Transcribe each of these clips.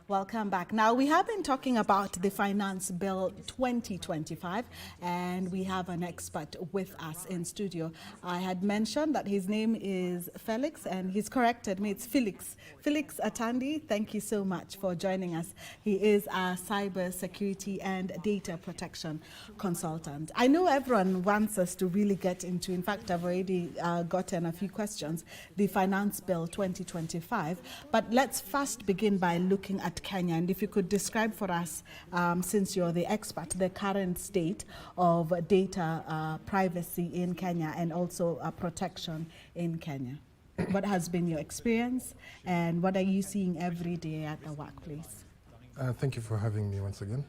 Welcome back. Now, we have been talking about the Finance Bill 2025, and we have an expert with us in studio. I had mentioned that his name is Felix, and he's corrected me. It's Felix. Felix Atandi, thank you so much for joining us. He is a cyber security and data protection consultant. I know everyone wants us to really get into, in fact, I've already gotten a few questions, the Finance Bill 2025, but let's first begin by looking at Kenya, and if you could describe for us, since you're the expert, the current state of data privacy in Kenya and also protection in Kenya. What has been your experience, and what are you seeing every day at the workplace? Thank you for having me once again.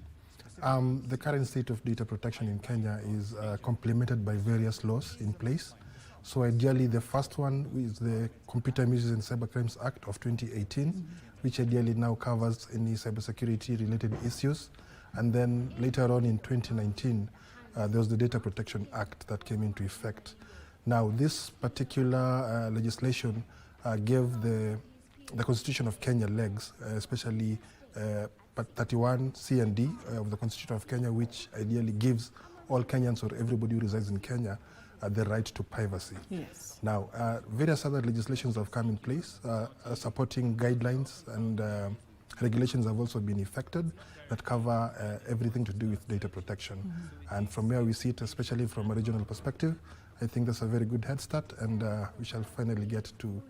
The current state of data protection in Kenya is complemented by various laws in place. So ideally, the first one is the Computer Misuse and Cybercrimes Act of 2018, which ideally now covers any cybersecurity related issues. And then later on in 2019, there was the Data Protection Act that came into effect. Now, this particular legislation gave the Constitution of Kenya legs, especially 31C and D of the Constitution of Kenya, which ideally gives all Kenyans or everybody who resides in Kenya the right to privacy. Yes. Now, various other legislations have come in place, supporting guidelines and regulations have also been effected that cover everything to do with data protection. And from where we see it, especially from a regional perspective, I think that's a very good head start, and we shall finally get to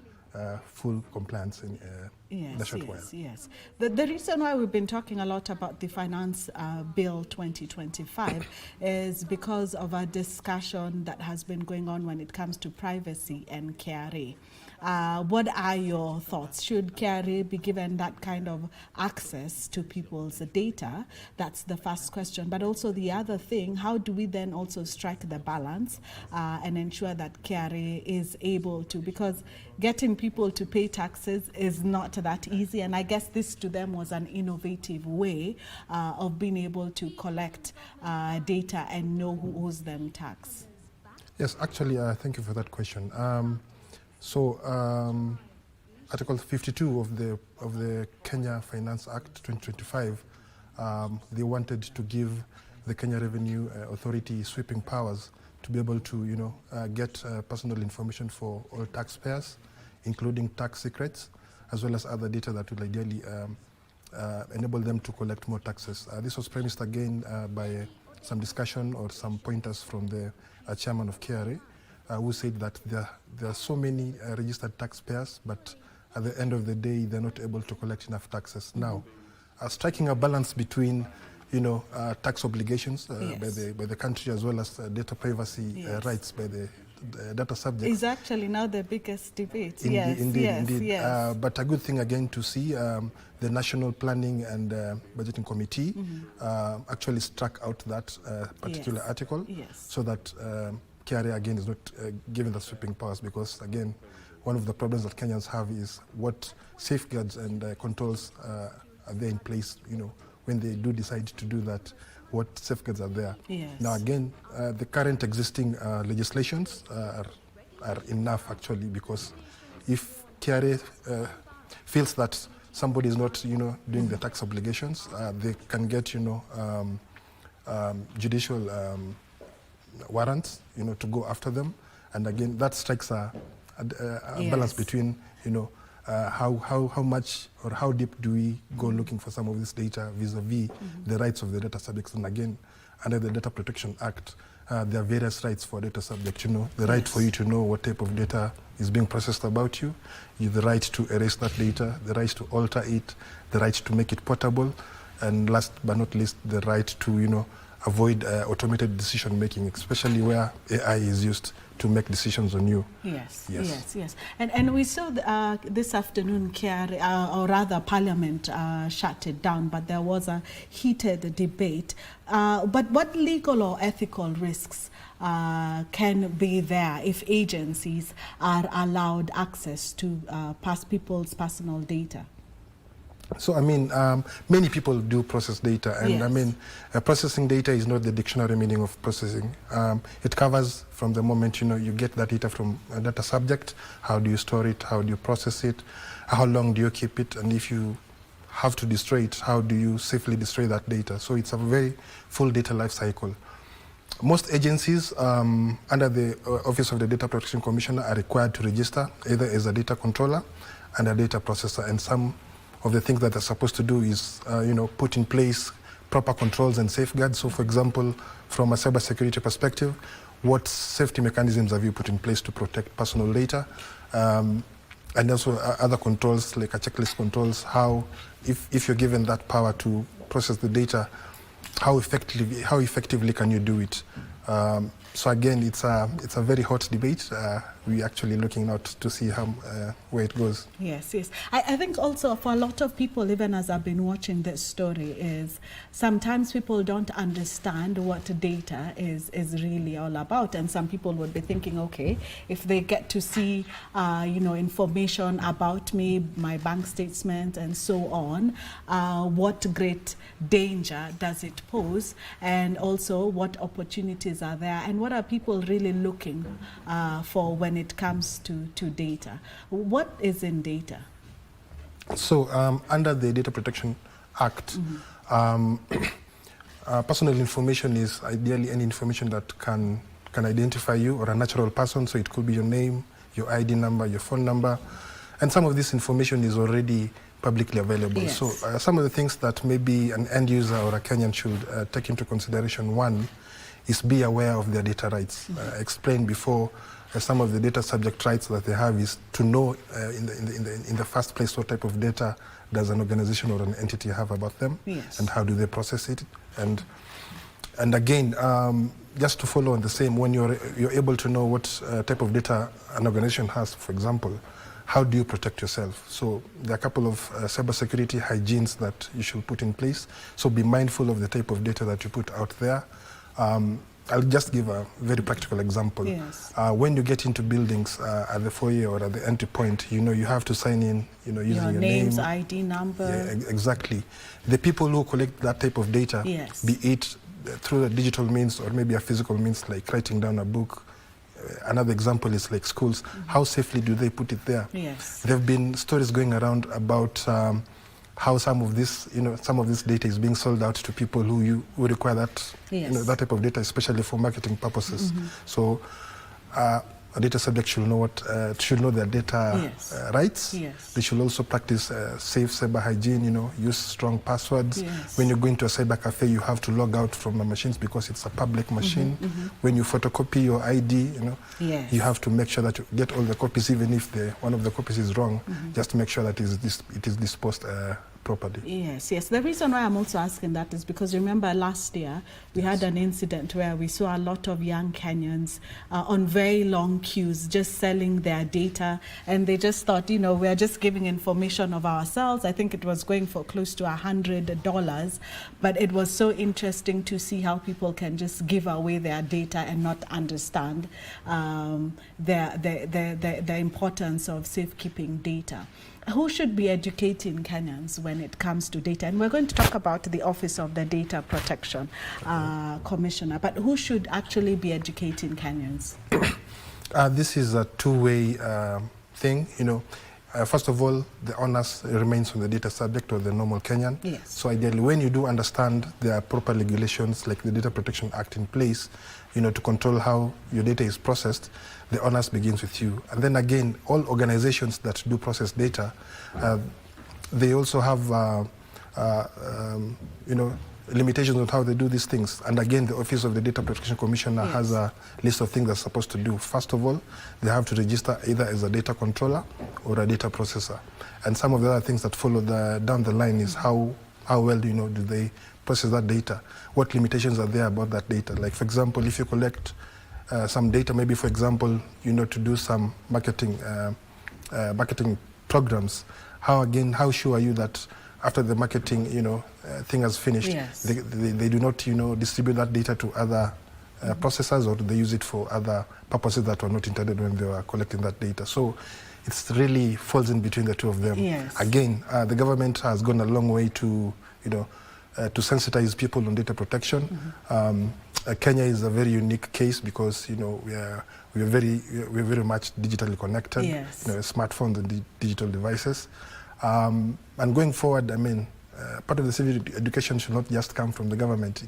full compliance in a short while. Yes. The reason why we've been talking a lot about the Finance Bill 2025 is because of a discussion that has been going on when it comes to privacy and KRA. What are your thoughts? Should KRA be given that kind of access to people's data? That's the first question. But also the other thing, how do we then also strike the balance and ensure that KRA is able to, because getting people to pay taxes is not that easy, and I guess this to them was an innovative way of being able to collect data and know who owes them tax. Yes, actually, thank you for that question. Article 52 of the Kenya Finance Act 2025, they wanted to give the Kenya Revenue Authority sweeping powers to be able to, get personal information for all taxpayers, including tax secrets, as well as other data that will ideally enable them to collect more taxes. This was premised again by some discussion or some pointers from the chairman of KRA, who said that there are so many registered taxpayers, but at the end of the day, they're not able to collect enough taxes. Now, striking a balance between, tax obligations by the country, as well as data privacy rights by the data subjects is actually now the biggest debate. Indeed. But a good thing again to see the National Planning and Budgeting Committee actually struck out that particular article, so that KRA again is not given the sweeping powers, because again, one of the problems that Kenyans have is what safeguards and controls are there in place, when they do decide to do that, what safeguards are there. Now again, the current existing legislations are enough actually, because if KRA feels that somebody is not, doing the tax obligations, they can get, judicial warrants, to go after them. And again, that strikes a balance between, how much or how deep do we go looking for some of this data vis-a-vis the rights of the data subjects. And again, under the Data Protection Act, there are various rights for data subject, the right for you to know what type of data is being processed about you, the right to erase that data, the right to alter it, the right to make it portable, and last but not least, the right to, avoid automated decision making, especially where AI is used to make decisions on you. Yes. And we saw this afternoon, or rather Parliament shut it down, but there was a heated debate. But what legal or ethical risks can be there if agencies are allowed access to people's personal data? So, many people do process data, and processing data is not the dictionary meaning of processing. It covers from the moment, you get that data from a data subject, how do you store it, how do you process it, how long do you keep it, and if you have to destroy it, how do you safely destroy that data? So it's a very full data life cycle. Most agencies under the Office of the Data Protection Commissioner are required to register either as a data controller and a data processor. And some of the things that they're supposed to do is, put in place proper controls and safeguards. So, for example, from a cybersecurity perspective, what safety mechanisms have you put in place to protect personal data? And also other controls, like a checklist controls, how, if you're given that power to process the data, how effectively can you do it? So again, it's a very hot debate. We're actually looking out to see how where it goes. Yes, yes. I think also for a lot of people, even as I've been watching this story, is sometimes people don't understand what data is really all about. And some people would be thinking, okay, if they get to see, information about me, my bank statement and so on, what great danger does it pose? And also what opportunities are there? And what are people really looking for when it comes to data? What is in data? So under the Data Protection Act, personal information is ideally any information that can identify you or a natural person. So it could be your name, your ID number, your phone number. And some of this information is already publicly available. Yes. So some of the things that maybe an end user or a Kenyan should take into consideration, one, is be aware of their data rights. Explained before, some of the data subject rights that they have is to know in the first place what type of data does an organization or an entity have about them, yes, and how do they process it. And again, just to follow on the same, when you're able to know what type of data an organization has, for example, how do you protect yourself? So there are a couple of cybersecurity hygienes that you should put in place. So be mindful of the type of data that you put out there. I'll just give a very practical example. Yes. When you get into buildings at the foyer or at the entry point, you have to sign in, using your name's name, ID number. Yeah, exactly. The people who collect that type of data, yes, be it through a digital means or maybe a physical means, like writing down a book. Another example is like schools. How safely do they put it there? Yes. There have been stories going around about how some of this data is being sold out to people who require that, yes, that type of data, especially for marketing purposes. So a data subject should know their data, yes, rights. Yes. They should also practice safe cyber hygiene, use strong passwords. Yes. When you go into a cyber cafe, you have to log out from the machines because it's a public machine. When you photocopy your ID, yes, you have to make sure that you get all the copies, even if one of the copies is wrong, just to make sure that it is disposed properly. Yes, yes. The reason why I'm also asking that is because remember last year we had an incident where we saw a lot of young Kenyans on very long queues just selling their data, and they just thought, we're just giving information of ourselves. I think it was going for close to $100, but it was so interesting to see how people can just give away their data and not understand the importance of safekeeping data. Who should be educating Kenyans when it comes to data? And we're going to talk about the Office of the Data Protection Commissioner, but who should actually be educating Kenyans? This is a two-way thing. First of all, the onus remains on the data subject or the normal Kenyan. Yes. So ideally, when you do understand there are proper regulations like the Data Protection Act in place, to control how your data is processed, the onus begins with you. And then again, all organizations that do process data, they also have, limitations on how they do these things. And again, the Office of the Data Protection Commissioner, yes, has a list of things they're supposed to do. First of all, they have to register either as a data controller or a data processor. And some of the other things that follow down the line is how well, do they process that data? What limitations are there about that data? Like, for example, if you collect some data, maybe, for example, to do some marketing programs, how sure are you that after the marketing, thing has finished, yes, they do not, distribute that data to other processors, or do they use it for other purposes that were not intended when they were collecting that data? So it really falls in between the two of them. Yes. Again, the government has gone a long way to, to sensitize people on data protection. Kenya is a very unique case because we're very much digitally connected. Yes. Smartphones and digital devices. And going forward, I mean, part of the civic education should not just come from the government.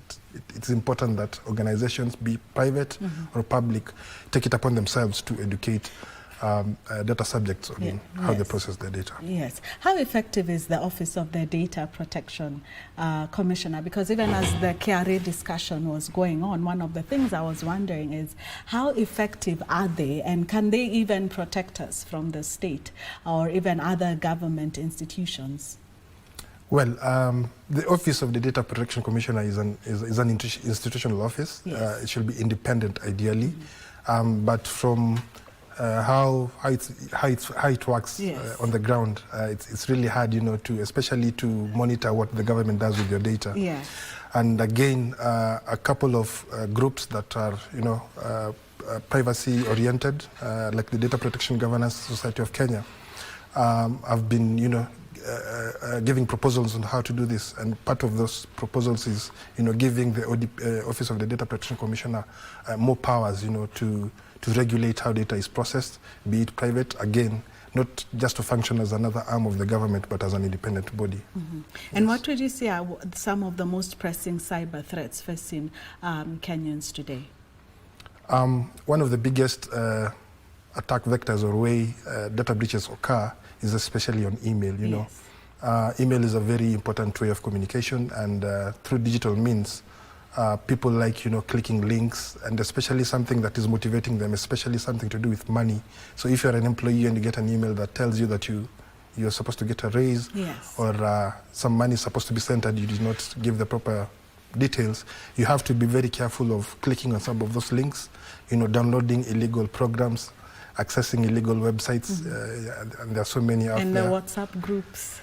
It's important that organizations, be private or public, take it upon themselves to educate data subjects on how they process their data. Yes. How effective is the Office of the Data Protection Commissioner? Because even as the KRA discussion was going on, one of the things I was wondering is how effective are they, and can they even protect us from the state or even other government institutions? Well, the Office of the Data Protection Commissioner is an institutional office. Yes. It should be independent, ideally. But from how it works on the ground, it's really hard, especially to monitor what the government does with your data. Yeah. And again, a couple of groups that are, privacy oriented, like the Data Protection Governance Society of Kenya, have been, giving proposals on how to do this, and part of those proposals is, giving the Office of the Data Protection Commissioner more powers, to regulate how data is processed, be it private, again, not just to function as another arm of the government, but as an independent body. And what would you say are some of the most pressing cyber threats facing Kenyans today? One of the biggest attack vectors or way data breaches occur is especially on email. Email is a very important way of communication, and through digital means, people like clicking links, and especially something that is motivating them, especially something to do with money. So if you're an employee and you get an email that tells you that you're supposed to get a raise, or some money is supposed to be sent and you did not give the proper details, you have to be very careful of clicking on some of those links, downloading illegal programs, accessing illegal websites, and there are so many out there. And the WhatsApp groups.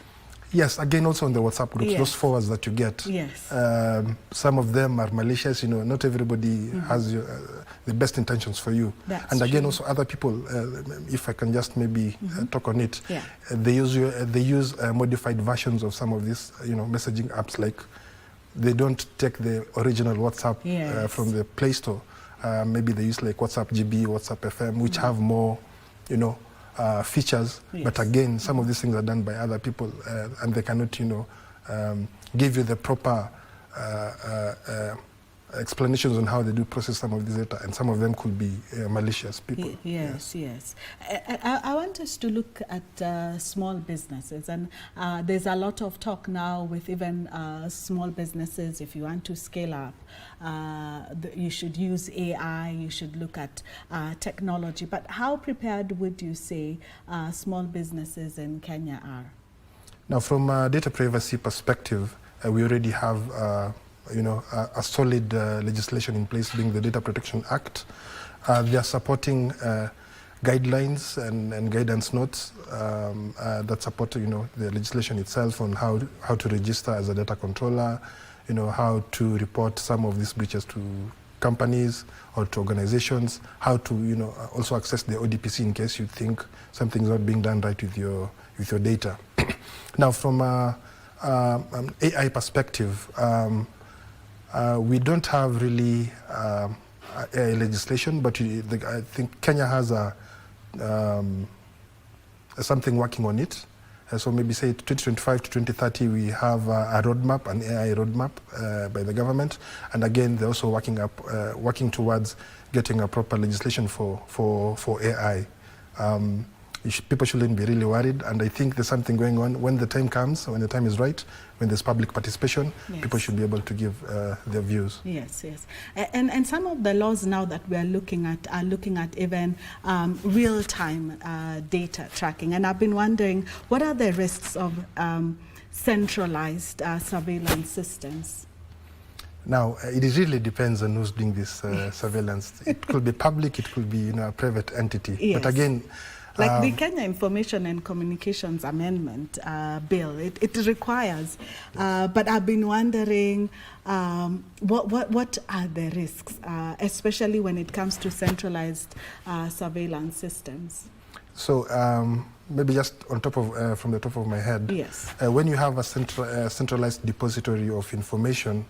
Yes, again, also on the WhatsApp groups, those forwards that you get. Some of them are malicious. Not everybody has the best intentions for you. And again, also other people, if I can just maybe talk on it, they use modified versions of some of these, messaging apps. Like, they don't take the original WhatsApp from the Play Store. Maybe they use like WhatsApp GB, WhatsApp FM, which have more, features, but again, some of these things are done by other people, and they cannot, give you the proper explanations on how they do process some of this data, and some of them could be malicious people. Yes. I want us to look at small businesses, and there's a lot of talk now with even small businesses. If you want to scale up, you should use AI, you should look at technology. But how prepared would you say small businesses in Kenya are? Now, from a data privacy perspective, we already have a solid legislation in place, being the Data Protection Act. They are supporting guidelines and guidance notes that support, the legislation itself on how to register as a data controller, how to report some of these breaches to companies or to organizations, how to, also access the ODPC in case you think something's not being done right with your data. Now, from an AI perspective, we don't have really AI legislation, but I think Kenya has something working on it. So maybe say 2025 to 2030, we have a roadmap, an AI roadmap by the government. And again, they're also working towards getting a proper legislation for AI. People shouldn't be really worried, and I think there's something going on. When the time comes, when the time is right, when there's public participation, people should be able to give their views. Yes. And some of the laws now that we are looking at are looking at even real-time data tracking. And I've been wondering, what are the risks of centralized surveillance systems? Now, it really depends on who's doing this surveillance. It could be public, it could be a private entity. But again, like the Kenya Information and Communications Amendment Bill, it requires, but I've been wondering what are the risks, especially when it comes to centralized surveillance systems? So maybe just on top of, from the top of my head, when you have a centralized depository of information,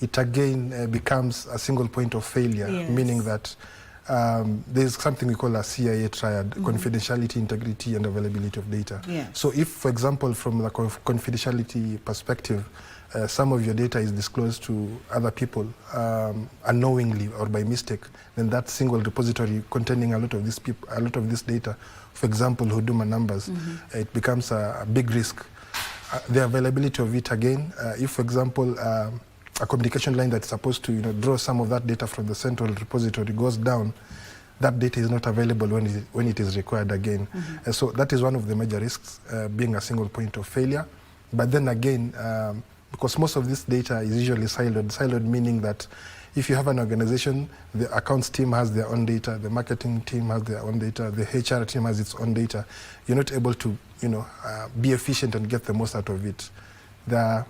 it again becomes a single point of failure, meaning that there's something we call a CIA triad, confidentiality, integrity, and availability of data. Yes. So if, for example, from the confidentiality perspective, some of your data is disclosed to other people unknowingly or by mistake, then that single repository containing a lot of this data, for example, Huduma numbers, it becomes a big risk. The availability of it again, if, for example, a communication line that's supposed to draw some of that data from the central repository goes down, that data is not available when it is required again. So that is one of the major risks, being a single point of failure. But then again, because most of this data is usually siloed meaning that if you have an organization, the accounts team has their own data, the marketing team has their own data, the HR team has its own data, you're not able to be efficient and get the most out of it. There are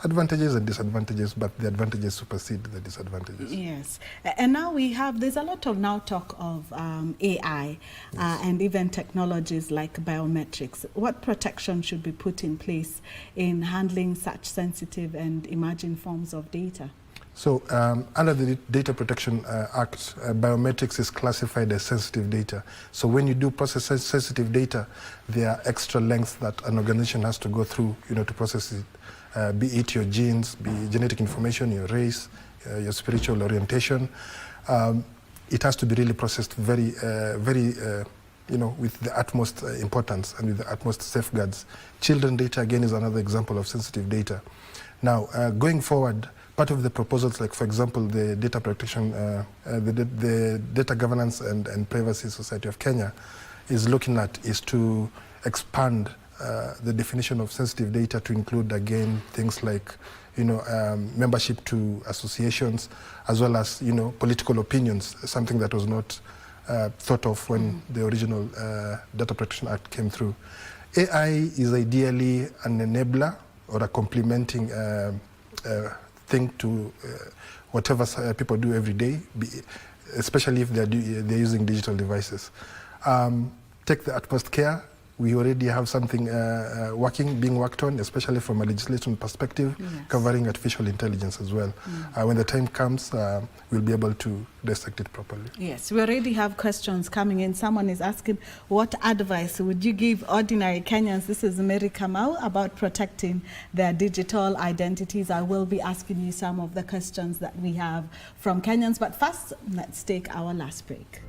advantages and disadvantages, but the advantages supersede the disadvantages. Yes, and now there's a lot of talk of AI and even technologies like biometrics. What protection should be put in place in handling such sensitive and emerging forms of data? So under the Data Protection Act, biometrics is classified as sensitive data. So when you do process sensitive data, there are extra lengths that an organization has to go through to process it. Be it your genes, be genetic information, your race, your spiritual orientation. It has to be really processed very, with the utmost importance and with the utmost safeguards. Children data, again, is another example of sensitive data. Now, going forward, part of the proposals, like, for example, the Data Protection, the Data Governance and Privacy Society of Kenya is to expand the definition of sensitive data to include, again, things like, membership to associations, as well as, political opinions, something that was not thought of when the original Data Protection Act came through. AI is ideally an enabler or a complementing thing to whatever people do every day, especially if they're using digital devices. Take the utmost care. We already have something being worked on, especially from a legislation perspective, covering artificial intelligence as well. When the time comes, we'll be able to dissect it properly. Yes, we already have questions coming in. Someone is asking, what advice would you give ordinary Kenyans, this is Mary Kamau, about protecting their digital identities? I will be asking you some of the questions that we have from Kenyans, but first, let's take our last break.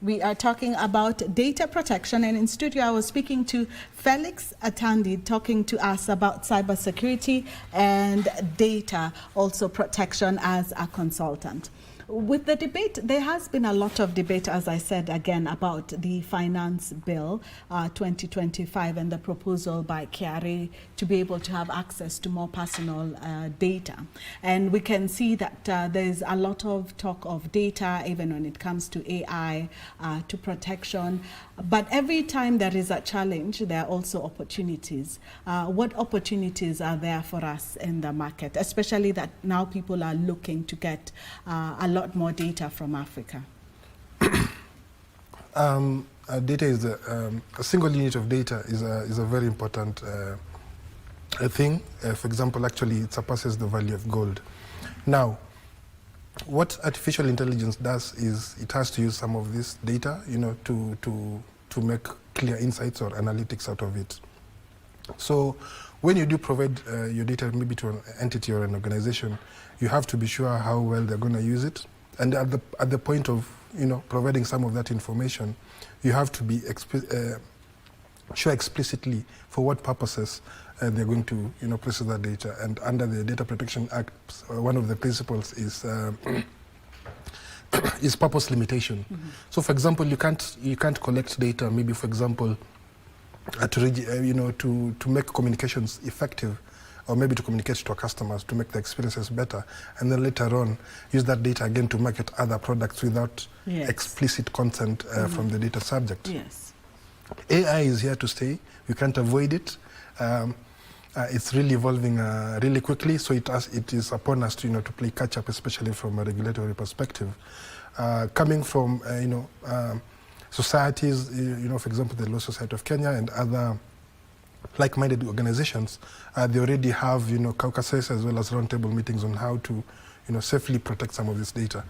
We are talking about data protection, and in studio I was speaking to Felix Atandi, talking to us about cybersecurity and data also protection as a consultant. With the debate, there has been a lot of debate, as I said again, about the Finance Bill 2025 and the proposal by KRA to be able to have access to more personal data. And we can see that there's a lot of talk of data, even when it comes to AI, to protection. But every time there is a challenge, there are also opportunities. What opportunities are there for us in the market, especially that now people are looking to get a lot more data from Africa? Data is a single unit of data is a very important thing. For example, actually, it surpasses the value of gold. Now, what artificial intelligence does is it has to use some of this data, to make clear insights or analytics out of it. So when you do provide your data maybe to an entity or an organization, you have to be sure how well they're going to use it. And at the point of providing some of that information, you have to be sure explicitly for what purposes they're going to process that data. And under the Data Protection Act, one of the principles is purpose limitation. So, for example, you can't collect data. Maybe, for example, to make communications effective, or maybe to communicate to our customers to make the experiences better, and then later on use that data again to market other products without explicit consent from the data subject. Yes. AI is here to stay. We can't avoid it. It's really evolving really quickly, so it is upon us to play catch up, especially from a regulatory perspective. Coming from societies, for example, the Law Society of Kenya and other like-minded organizations, they already have, caucuses as well as roundtable meetings on how to, safely protect some of this data.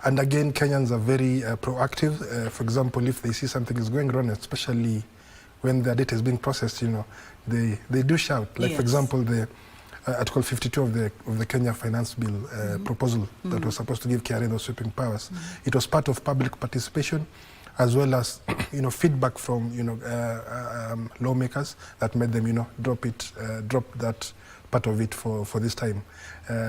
And again, Kenyans are very proactive. For example, if they see something is going wrong, especially when their data is being processed, they do shout. Like, for example, the Article 52 of the Kenya Finance Bill proposal that was supposed to give KRA those sweeping powers. It was part of public participation, as well as feedback from lawmakers that made them drop that part of it for this time.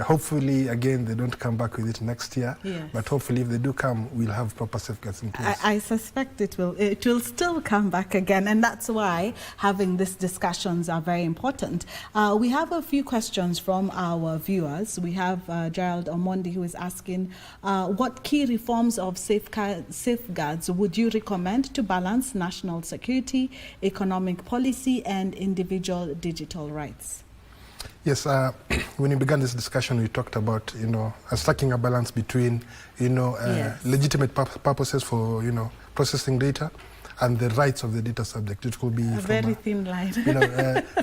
Hopefully, again, they don't come back with it next year. Yes. But hopefully, if they do come, we'll have proper safeguards in place. I suspect it will still come back again, and that's why having these discussions are very important. We have a few questions from our viewers. We have Gerald Omondi, who is asking, what key reforms of safeguards would you recommend to balance national security, economic policy, and individual digital rights? Yes, when we began this discussion, we talked about, striking a balance between, legitimate purposes for, processing data and the rights of the data subject. It could be a very thin line.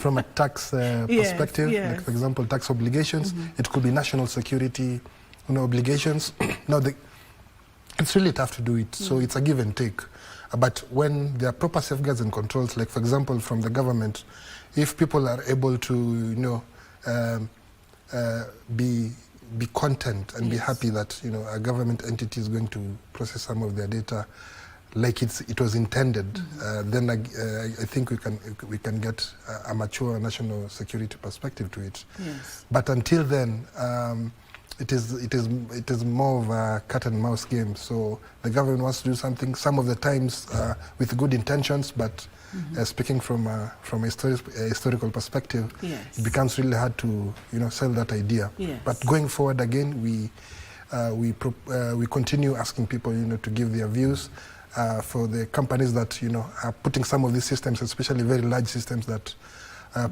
From a tax perspective, like, for example, tax obligations. It could be national security, obligations. Now, it's really tough to do it, so it's a give and take. But when there are proper safeguards and controls, like, for example, from the government, if people are able to, be content and be happy that a government entity is going to process some of their data like it was intended, then I think we can get a mature national security perspective to it. Yes. But until then, it is more of a cat and mouse game. So the government wants to do something some of the times with good intentions, but speaking from a historical perspective, it becomes really hard to sell that idea. Yes. But going forward again, we continue asking people to give their views for the companies that are putting some of these systems, especially very large systems that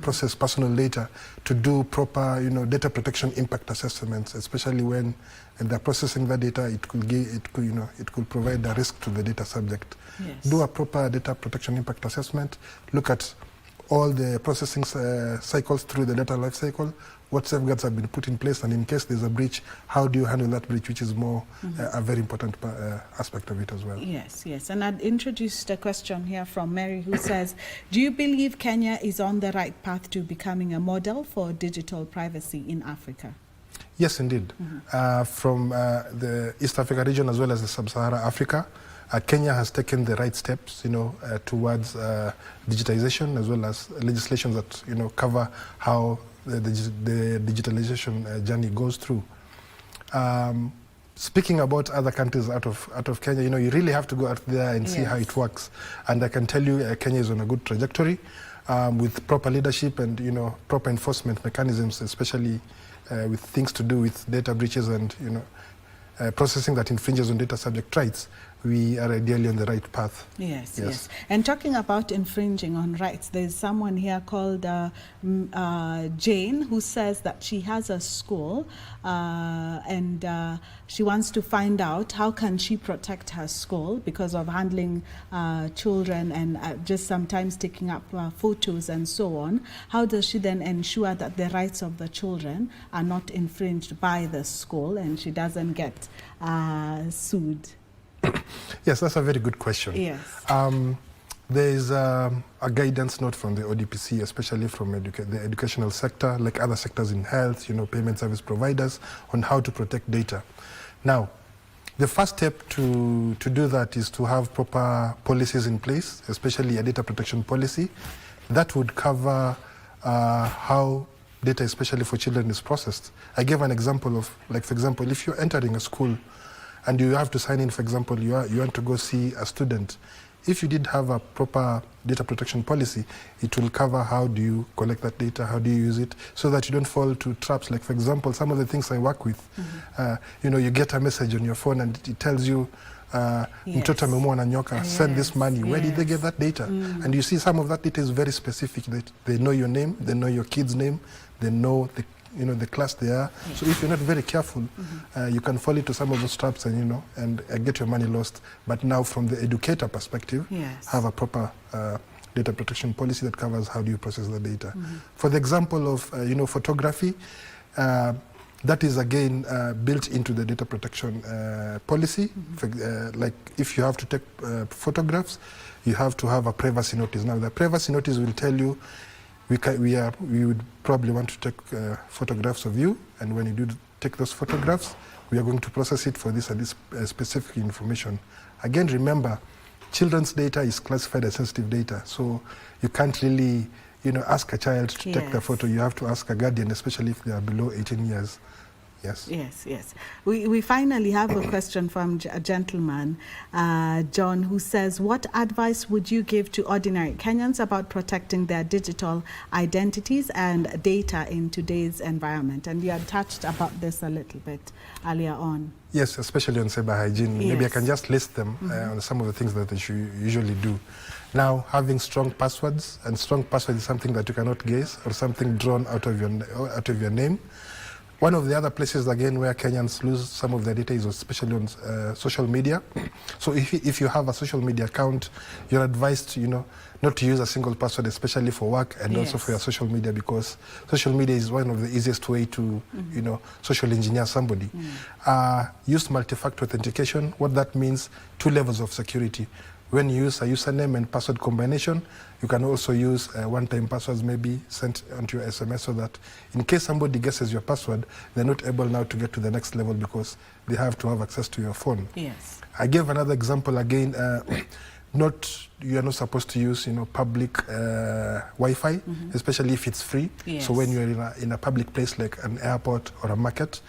process personal data, to do proper data protection impact assessments, especially when they're processing that data. It could provide a risk to the data subject. Yes. Do a proper data protection impact assessment, look at all the processing cycles through the data life cycle, what safeguards have been put in place, and in case there's a breach, how do you handle that breach, which is more a very important aspect of it as well. Yes, yes. And I'd introduced a question here from Mary, who says, do you believe Kenya is on the right path to becoming a model for digital privacy in Africa? Yes, indeed. From the East Africa region as well as the Sub-Saharan Africa, Kenya has taken the right steps, towards digitization, as well as legislation that, cover how the digitalization journey goes through. Speaking about other countries out of Kenya, you really have to go out there and see how it works. And I can tell you, Kenya is on a good trajectory with proper leadership and proper enforcement mechanisms, especially with things to do with data breaches and processing that infringes on data subject rights. We are ideally on the right path. Yes, yes. And talking about infringing on rights, there's someone here called Jane, who says that she has a school and she wants to find out how can she protect her school because of handling children and just sometimes taking up photos and so on. How does she then ensure that the rights of the children are not infringed by the school and she doesn't get sued? Yes, that's a very good question. Yes. There is a guidance note from the ODPC, especially from the educational sector, like other sectors in health, payment service providers, on how to protect data. Now, the first step to do that is to have proper policies in place, especially a data protection policy. That would cover how data, especially for children, is processed. I gave an example of, like, for example, if you're entering a school and you have to sign in, for example, you want to go see a student. If you did have a proper data protection policy, it will cover how do you collect that data, how do you use it, so that you don't fall to traps. Like, for example, some of the things I work with, you get a message on your phone and it tells you, mtoto amemua na nyoka, send this money. Where did they get that data? And you see some of that data is very specific. They know your name, they know your kid's name, they know the class they are. So if you're not very careful, you can fall into some of those traps and get your money lost. But now from the educator perspective, have a proper data protection policy that covers how do you process the data. For the example of photography, that is again built into the data protection policy. Like if you have to take photographs, you have to have a privacy notice. Now the privacy notice will tell you we would probably want to take photographs of you, and when you do take those photographs, we are going to process it for this and this specific information. Again, remember, children's data is classified as sensitive data, so you can't really ask a child to take the photo. You have to ask a guardian, especially if they are below 18 years. Yes. We finally have a question from a gentleman, John, who says, what advice would you give to ordinary Kenyans about protecting their digital identities and data in today's environment? And you had touched about this a little bit earlier on. Yes, especially on cyber hygiene. Maybe I can just list them on some of the things that they should usually do. Now, having strong passwords, and strong password is something that you cannot guess or something drawn out of your name. One of the other places, again, where Kenyans lose some of their data is especially on social media. So if you have a social media account, you're advised not to use a single password, especially for work and also for your social media, because social media is one of the easiest way to social engineer somebody. Use multi-factor authentication. What that means, 2 levels of security. When you use a username and password combination, you can also use one-time passwords maybe sent onto your SMS, so that in case somebody guesses your password, they're not able now to get to the next level because they have to have access to your phone. I gave another example again. You are not supposed to use public Wi-Fi, especially if it's free. So when you're in a public place like an airport or a market,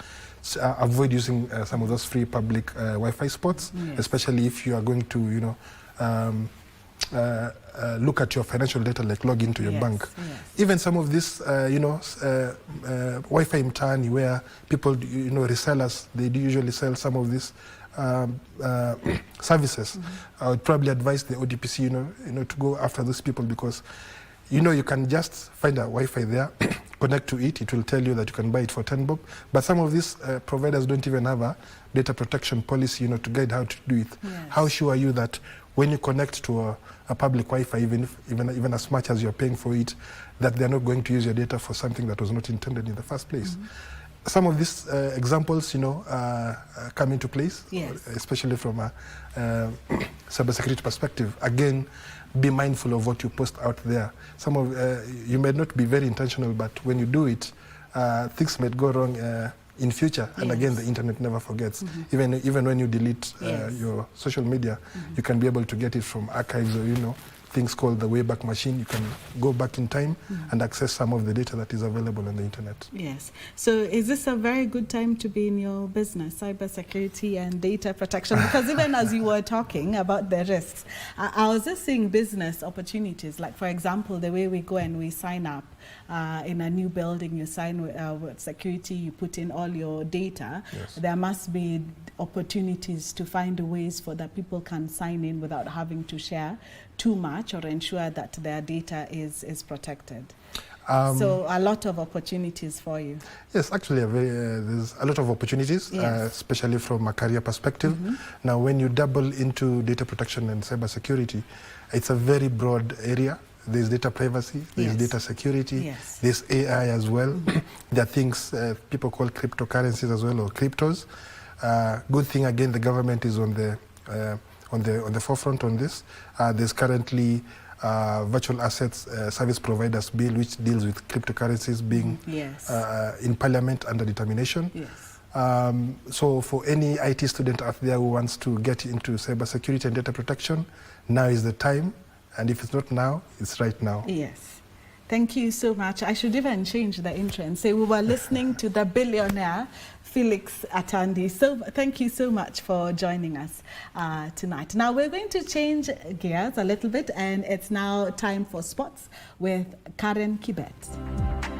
avoid using some of those free public Wi-Fi spots, especially if you are going to look at your financial data, like log into your bank. Even some of this Wi-Fi mtaani, where people resellers, they do usually sell some of these services. I would probably advise the ODPC to go after those people, because you can just find a Wi-Fi there, connect to it, it will tell you that you can buy it for 10 bob. But some of these providers don't even have a data protection policy to guide how to do it. How sure are you that when you connect to a public Wi-Fi, even as much as you're paying for it, that they're not going to use your data for something that was not intended in the first place? Some of these examples, come into place, especially from a cybersecurity perspective. Again, be mindful of what you post out there. Some of you may not be very intentional, but when you do it, things might go wrong in future. And again, the internet never forgets. Even when you delete your social media, you can be able to get it from archives or things called the Wayback Machine. You can go back in time and access some of the data that is available on the internet. So is this a very good time to be in your business, cybersecurity and data protection? Because even as you were talking about the risks, I was just seeing business opportunities. Like, for example, the way we go and we sign up in a new building, you sign with security, you put in all your data. There must be opportunities to find ways for that people can sign in without having to share too much, or ensure that their data is protected. So a lot of opportunities for you. Yes, actually there's a lot of opportunities, especially from a career perspective. Now, when you double into data protection and cybersecurity, it's a very broad area. There's data privacy, there's data security, there's AI as well. There are things people call cryptocurrencies as well, or cryptos. Good thing, again, the government is on the forefront on this. There's currently virtual assets service providers bill, which deals with cryptocurrencies, being in Parliament under determination. So for any IT student out there who wants to get into cybersecurity and data protection, now is the time. And if it's not now, it's right now. Thank you so much. I should even change the intro and say we were listening to the billionaire Felix Atandi. So thank you so much for joining us tonight. Now we're going to change gears a little bit, and it's now time for sports with Karen Kibet.